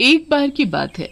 एक बार की बात है,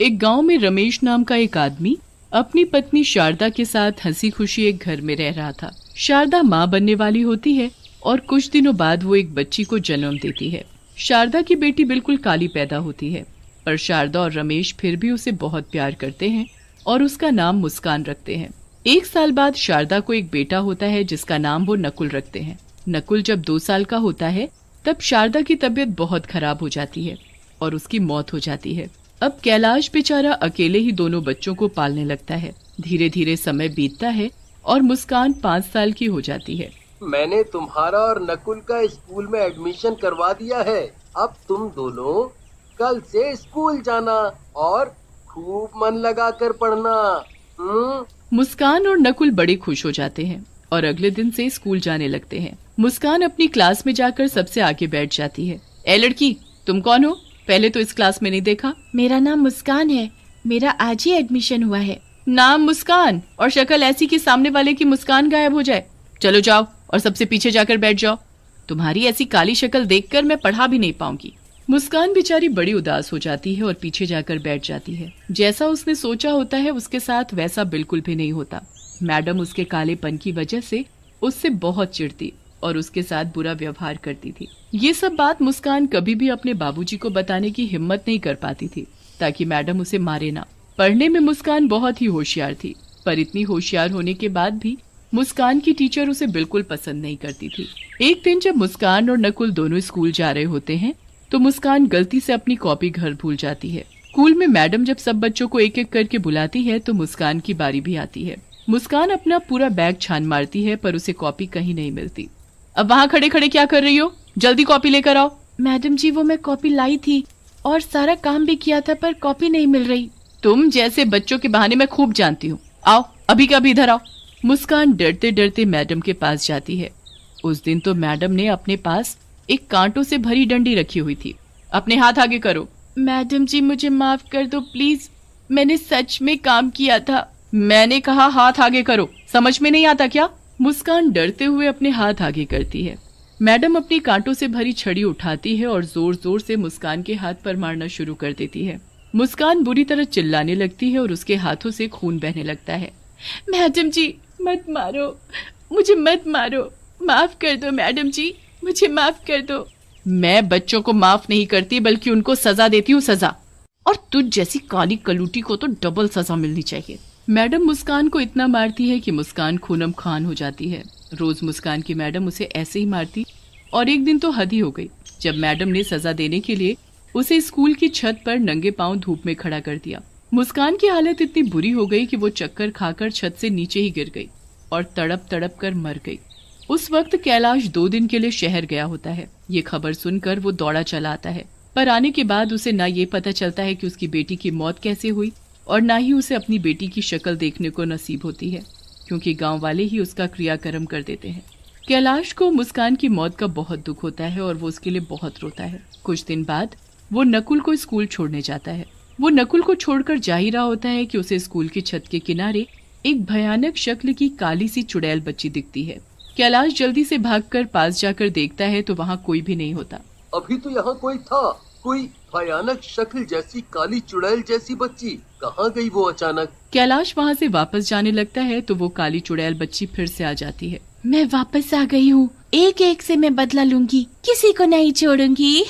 एक गांव में रमेश नाम का एक आदमी अपनी पत्नी शारदा के साथ हंसी खुशी एक घर में रह रहा था। शारदा माँ बनने वाली होती है और कुछ दिनों बाद वो एक बच्ची को जन्म देती है। शारदा की बेटी बिल्कुल काली पैदा होती है, पर शारदा और रमेश फिर भी उसे बहुत प्यार करते हैं और उसका नाम मुस्कान रखते हैं। एक साल बाद शारदा को एक बेटा होता है जिसका नाम वो नकुल रखते हैं। नकुल जब 2 साल का होता है तब शारदा की तबीयत बहुत खराब हो जाती है और उसकी मौत हो जाती है। अब कैलाश बेचारा अकेले ही दोनों बच्चों को पालने लगता है। धीरे धीरे समय बीतता है और मुस्कान 5 साल की हो जाती है। मैंने तुम्हारा और नकुल का स्कूल में एडमिशन करवा दिया है। अब तुम दोनों कल से स्कूल जाना और खूब मन लगा कर पढ़ना। मुस्कान और नकुल बड़े खुश हो जाते हैं और अगले दिन से स्कूल जाने लगते हैं। मुस्कान अपनी क्लास में जाकर सबसे आगे बैठ जाती है। ए लड़की, तुम कौन हो? पहले तो इस क्लास में नहीं देखा। मेरा नाम मुस्कान है, मेरा आज ही एडमिशन हुआ है। नाम मुस्कान और शक्ल ऐसी कि सामने वाले की मुस्कान गायब हो जाए। चलो जाओ और सबसे पीछे जाकर बैठ जाओ। तुम्हारी ऐसी काली शक्ल देखकर मैं पढ़ा भी नहीं पाऊंगी। मुस्कान बेचारी बड़ी उदास हो जाती है और पीछे जाकर बैठ जाती है। जैसा उसने सोचा होता है उसके साथ वैसा बिल्कुल भी नहीं होता। मैडम उसके कालेपन की वजह से उससे बहुत चिढ़ती और उसके साथ बुरा व्यवहार करती थी। ये सब बात मुस्कान कभी भी अपने बाबूजी को बताने की हिम्मत नहीं कर पाती थी ताकि मैडम उसे मारे ना। पढ़ने में मुस्कान बहुत ही होशियार थी, पर इतनी होशियार होने के बाद भी मुस्कान की टीचर उसे बिल्कुल पसंद नहीं करती थी। एक दिन जब मुस्कान और नकुल दोनों स्कूल जा रहे होते हैं तो मुस्कान गलती से अपनी कॉपी घर भूल जाती है। स्कूल में मैडम जब सब बच्चों को एक एक करके बुलाती है तो मुस्कान की बारी भी आती है। मुस्कान अपना पूरा बैग छान मारती है पर उसे कॉपी कहीं नहीं मिलती। अब वहाँ खड़े खड़े क्या कर रही हो? जल्दी कॉपी लेकर आओ। मैडम जी, वो मैं कॉपी लाई थी और सारा काम भी किया था पर कॉपी नहीं मिल रही। तुम जैसे बच्चों के बहाने मैं खूब जानती हूँ। आओ अभी का अभी इधर आओ। मुस्कान डरते डरते मैडम के पास जाती है। उस दिन तो मैडम ने अपने पास एक कांटों से भरी डंडी रखी हुई थी। अपने हाथ आगे करो। मैडम जी, मुझे माफ कर दो प्लीज, मैंने सच में काम किया था। मैंने कहा हाथ आगे करो, समझ में नहीं आता क्या? मुस्कान डरते हुए अपने हाथ आगे करती है। मैडम अपनी कांटों से भरी छड़ी उठाती है और जोर जोर से मुस्कान के हाथ पर मारना शुरू कर देती है। मुस्कान बुरी तरह चिल्लाने लगती है और उसके हाथों से खून बहने लगता है। मैडम जी, मत मारो, मुझे मत मारो, माफ कर दो मैडम जी, मुझे माफ कर दो। मैं बच्चों को माफ नहीं करती बल्कि उनको सजा देती हूँ, सजा। और तुझ जैसी काली कलूटी को तो डबल सजा मिलनी चाहिए। मैडम मुस्कान को इतना मारती है कि मुस्कान खूनम खान हो जाती है। रोज मुस्कान की मैडम उसे ऐसे ही मारती और एक दिन तो हद ही हो गई जब मैडम ने सजा देने के लिए उसे स्कूल की छत पर नंगे पांव धूप में खड़ा कर दिया। मुस्कान की हालत इतनी बुरी हो गई कि वो चक्कर खाकर छत से नीचे ही गिर गई और तड़प तड़प कर मर गई। उस वक्त कैलाश 2 दिन के लिए शहर गया होता है। ये खबर सुनकर वो दौड़ा चला आता है, पर आने के बाद उसे ना ये पता चलता है कि उसकी बेटी की मौत कैसे हुई और ना ही उसे अपनी बेटी की शक्ल देखने को नसीब होती है, क्योंकि गांव वाले ही उसका क्रियाकर्म कर देते हैं। कैलाश को मुस्कान की मौत का बहुत दुख होता है और वो उसके लिए बहुत रोता है। कुछ दिन बाद वो नकुल को स्कूल छोड़ने जाता है। वो नकुल को छोड़कर जा ही रहा होता है कि उसे स्कूल की छत के किनारे एक भयानक शक्ल की काली सी चुड़ैल बच्ची दिखती है। कैलाश जल्दी से भागकर पास जाकर देखता है तो वहाँ कोई भी नहीं होता। अभी तो यहाँ कोई था, कोई भयानक शक्ल जैसी काली चुड़ैल जैसी बच्ची कहाँ गई वो अचानक? कैलाश वहाँ से वापस जाने लगता है तो वो काली चुड़ैल बच्ची फिर से आ जाती है। मैं वापस आ गई हूँ, एक एक से मैं बदला लूंगी, किसी को नहीं छोड़ूंगी।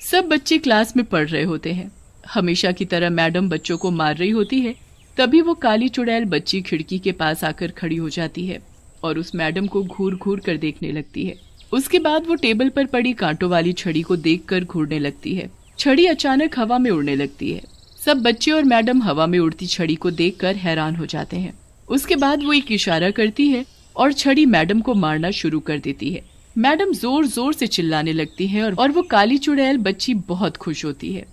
सब बच्चे क्लास में पढ़ रहे होते हैं। हमेशा की तरह मैडम बच्चों को मार रही होती है। तभी वो काली चुड़ैल बच्ची खिड़की के पास आकर खड़ी हो जाती है और उस मैडम को घूर घूर कर देखने लगती है। उसके बाद वो टेबल पर पड़ी कांटों वाली छड़ी को देखकर घूरने लगती है। छड़ी अचानक हवा में उड़ने लगती है। सब बच्चे और मैडम हवा में उड़ती छड़ी को देखकर हैरान हो जाते हैं। उसके बाद वो एक इशारा करती है और छड़ी मैडम को मारना शुरू कर देती है। मैडम जोर जोर से चिल्लाने लगती है और वो काली चुड़ैल बच्ची बहुत खुश होती है।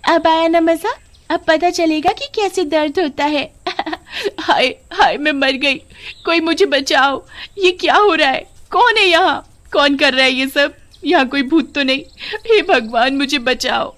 अब आया ना मजा, अब पता चलेगा कि कैसे दर्द होता है। हाय हाय, मैं मर गई, कोई मुझे बचाओ, ये क्या हो रहा है? कौन है यहाँ? कौन कर रहा है ये सब? यहाँ कोई भूत तो नहीं? हे भगवान, मुझे बचाओ।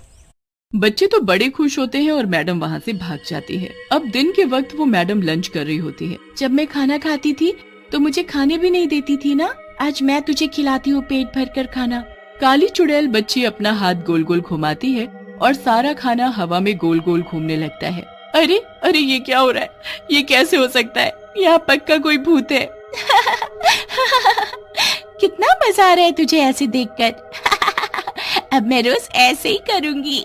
बच्चे तो बड़े खुश होते हैं और मैडम वहाँ से भाग जाती है। अब दिन के वक्त वो मैडम लंच कर रही होती है। जब मैं खाना खाती थी तो मुझे खाने भी नहीं देती थी ना, आज मैं तुझे खिलाती हूँ पेट भर कर खाना। काली चुड़ैल बच्ची अपना हाथ गोल गोल घुमाती है और सारा खाना हवा में गोल गोल घूमने लगता है। अरे अरे ये क्या हो रहा है, ये कैसे हो सकता है, यहाँ पक्का कोई भूत है। कितना मजा आ रहा है तुझे ऐसे देखकर। अब मैं रोज ऐसे ही करूंगी।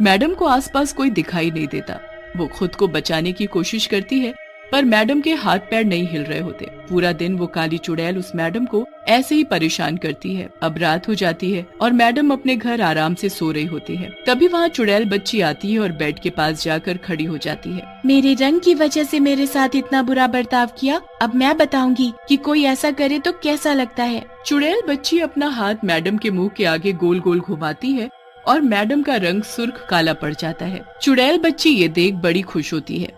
मैडम को आसपास कोई दिखाई नहीं देता। वो खुद को बचाने की कोशिश करती है पर मैडम के हाथ पैर नहीं हिल रहे होते। पूरा दिन वो काली चुड़ैल उस मैडम को ऐसे ही परेशान करती है। अब रात हो जाती है और मैडम अपने घर आराम से सो रही होती है। तभी वहाँ चुड़ैल बच्ची आती है और बेड के पास जाकर खड़ी हो जाती है। मेरे रंग की वजह से मेरे साथ इतना बुरा बर्ताव किया, अब मैं बताऊंगी कि कोई ऐसा करे तो कैसा लगता है। चुड़ैल बच्ची अपना हाथ मैडम के मुंह के आगे गोल गोल घुमाती है और मैडम का रंग सुर्ख काला पड़ जाता है। चुड़ैल बच्ची ये देख बड़ी खुश होती है।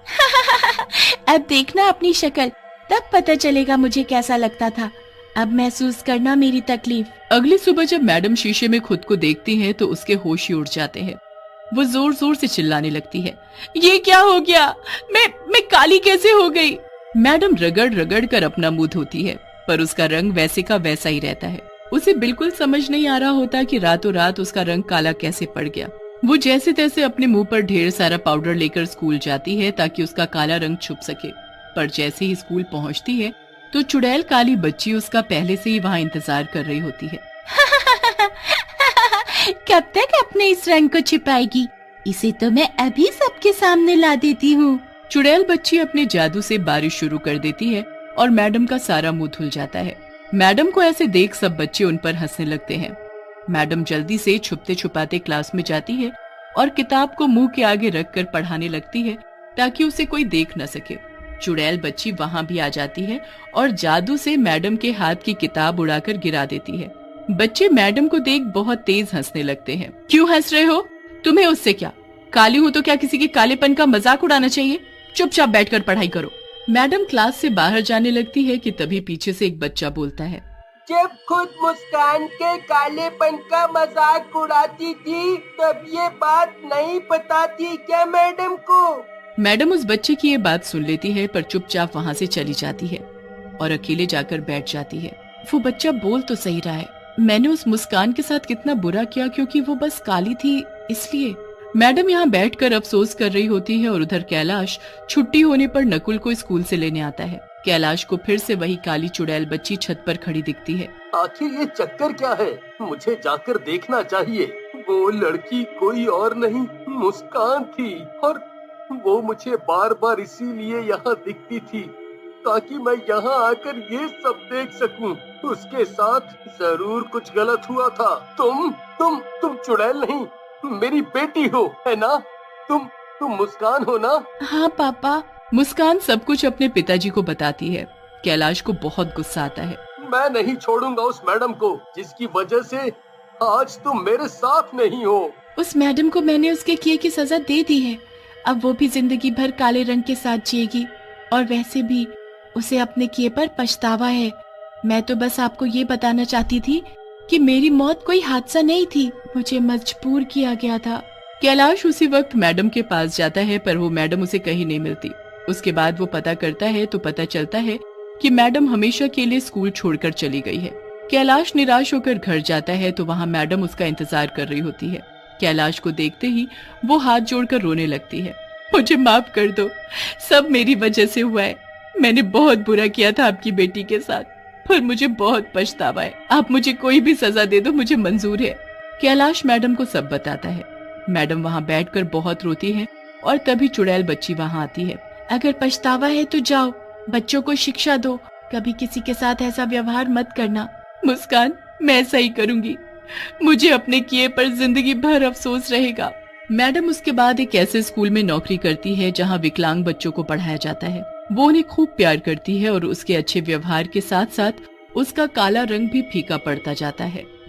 अब देखना अपनी शक्ल, तब पता चलेगा मुझे कैसा लगता था। अब महसूस करना मेरी तकलीफ। अगली सुबह जब मैडम शीशे में खुद को देखती हैं तो उसके होश ही उड़ जाते हैं। वो जोर जोर से चिल्लाने लगती है, ये क्या हो गया, मैं काली कैसे हो गई। मैडम रगड़ रगड़ कर अपना मुंह धोती है पर उसका रंग वैसे का वैसा ही रहता है। उसे बिल्कुल समझ नहीं आ रहा होता कि रातों रात उसका रंग काला कैसे पड़ गया। वो जैसे तैसे अपने मुंह पर ढेर सारा पाउडर लेकर स्कूल जाती है ताकि उसका काला रंग छुप सके। पर जैसे ही स्कूल पहुंचती है तो चुड़ैल काली बच्ची उसका पहले से ही वहाँ इंतजार कर रही होती है। कब तक अपने इस रंग को छिपाएगी, इसे तो मैं अभी सबके सामने ला देती हूँ। चुड़ैल बच्ची अपने जादू से बारिश शुरू कर देती है और मैडम का सारा मुंह धुल जाता है। मैडम को ऐसे देख सब बच्चे उन पर हंसने लगते हैं। मैडम जल्दी से छुपते छुपाते क्लास में जाती है और किताब को मुंह के आगे रखकर पढ़ाने लगती है ताकि उसे कोई देख न सके। चुड़ैल बच्ची वहाँ भी आ जाती है और जादू से मैडम के हाथ की किताब उड़ाकर गिरा देती है। बच्चे मैडम को देख बहुत तेज हंसने लगते हैं। क्यों हंस रहे हो, तुम्हें उससे क्या, काली हूँ तो क्या किसी के कालेपन का मजाक उड़ाना चाहिए। चुपचाप बैठकर पढ़ाई करो। मैडम क्लास से बाहर जाने लगती है कि तभी पीछे से एक बच्चा बोलता है, जब खुद मुस्कान के कालेपन का मजाक उड़ाती थी तब ये बात नहीं पता थी क्या मैडम को। मैडम उस बच्चे की ये बात सुन लेती है पर चुपचाप वहाँ से चली जाती है और अकेले जाकर बैठ जाती है। वो बच्चा बोल तो सही रहा है, मैंने उस मुस्कान के साथ कितना बुरा किया क्योंकि वो बस काली थी इसलिए। मैडम यहाँ बैठकर अफसोस कर रही होती है और उधर कैलाश छुट्टी होने पर नकुल को स्कूल से लेने आता है। कैलाश को फिर से वही काली चुड़ैल बच्ची छत पर खड़ी दिखती है। आखिर ये चक्कर क्या है, मुझे जाकर देखना चाहिए। वो लड़की कोई और नहीं मुस्कान थी और वो मुझे बार बार इसीलिए यहाँ दिखती थी ताकि मैं यहाँ आकर ये सब देख सकूं। उसके साथ जरूर कुछ गलत हुआ था। तुम चुड़ैल नहीं, मेरी बेटी हो, है ना? तुम मुस्कान हो ना? हाँ पापा। मुस्कान सब कुछ अपने पिताजी को बताती है। कैलाश को बहुत गुस्सा आता है। मैं नहीं छोड़ूंगा उस मैडम को जिसकी वजह से आज तुम मेरे साथ नहीं हो। उस मैडम को मैंने उसके किए की सजा दे दी है, अब वो भी जिंदगी भर काले रंग के साथ जिएगी और वैसे भी उसे अपने किए पर पछतावा है। मैं तो बस आपको ये बताना चाहती थी कि मेरी मौत कोई हादसा नहीं थी, मुझे मजबूर किया गया था। कैलाश उसी वक्त मैडम के पास जाता है पर वो मैडम उसे कहीं नहीं मिलती। उसके बाद वो पता करता है तो पता चलता है कि मैडम हमेशा के लिए स्कूल छोड़कर चली गई है। कैलाश निराश होकर घर जाता है तो वहाँ मैडम उसका इंतजार कर रही होती है। कैलाश को देखते ही वो हाथ जोड़कर रोने लगती है। मुझे माफ कर दो, सब मेरी वजह से हुआ है। मैंने बहुत बुरा किया था आपकी बेटी के साथ, पर मुझे बहुत पछतावा है। आप मुझे कोई भी सजा दे दो, मुझे मंजूर है। कैलाश मैडम को सब बताता है। मैडम वहाँ बैठकर बहुत रोती है और तभी चुड़ैल बच्ची वहाँ आती है। अगर पछतावा है तो जाओ, बच्चों को शिक्षा दो, कभी किसी के साथ ऐसा व्यवहार मत करना। मुस्कान, मैं ऐसा ही करूंगी, मुझे अपने किए पर जिंदगी भर अफसोस रहेगा। मैडम उसके बाद एक ऐसे स्कूल में नौकरी करती है जहाँ विकलांग बच्चों को पढ़ाया जाता है। वो उन्हें खूब प्यार करती है और उसके अच्छे व्यवहार के साथ साथ उसका काला रंग भी फीका पड़ता जाता है।